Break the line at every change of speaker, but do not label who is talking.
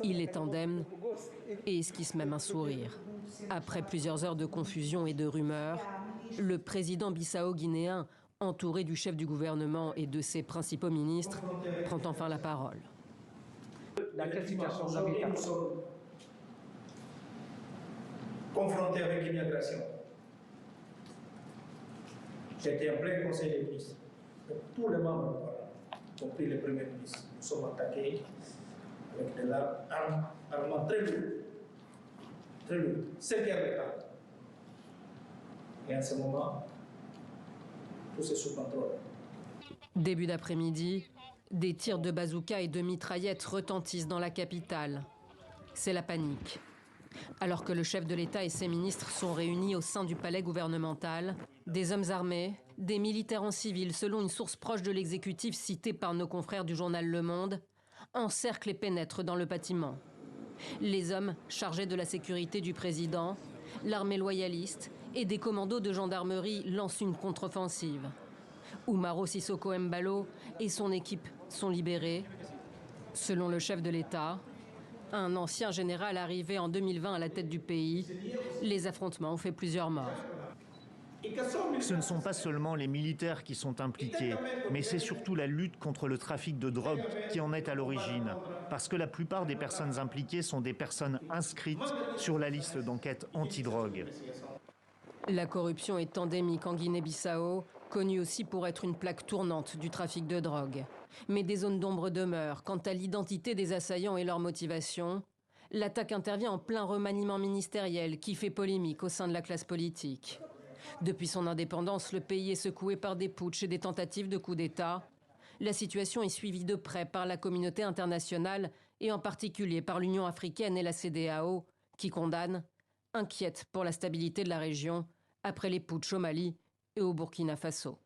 Il est indemne et esquisse même un sourire. Après plusieurs heures de confusion et de rumeurs, le président bissau-guinéen, entouré du chef du gouvernement et de ses principaux ministres, prend enfin la parole.
Dans quelle situation vous avez été
confronté avec l'immigration? J'étais en plein conseil des ministres. Tous les membres du Parlement, y compris les premiers ministres, nous sommes attaqués avec des armements très lourds, 5 heures de temps. Et en ce moment, tout est sous contrôle.
Début d'après-midi, des tirs de bazooka et de mitraillettes retentissent dans la capitale. C'est la panique. Alors que le chef de l'État et ses ministres sont réunis au sein du palais gouvernemental, des hommes armés, des militaires en civil, selon une source proche de l'exécutif citée par nos confrères du journal Le Monde, encerclent et pénètrent dans le bâtiment. Les hommes chargés de la sécurité du président, l'armée loyaliste et des commandos de gendarmerie lancent une contre-offensive. Umaro Sissoko Embalo et son équipe sont libérés. Selon le chef de l'État, un ancien général arrivé en 2020 à la tête du pays, les affrontements ont fait plusieurs morts.
Ce ne sont pas seulement les militaires qui sont impliqués, mais c'est surtout la lutte contre le trafic de drogue qui en est à l'origine. Parce que la plupart des personnes impliquées sont des personnes inscrites sur la liste d'enquête anti-drogue.
La corruption est endémique en Guinée-Bissau, connue aussi pour être une plaque tournante du trafic de drogue. Mais des zones d'ombre demeurent. Quant à l'identité des assaillants et leur motivation, l'attaque intervient en plein remaniement ministériel qui fait polémique au sein de la classe politique. Depuis son indépendance, le pays est secoué par des putschs et des tentatives de coup d'État. La situation est suivie de près par la communauté internationale et en particulier par l'Union africaine et la CEDEAO qui condamnent, inquiètes pour la stabilité de la région après les putschs au Mali et au Burkina Faso.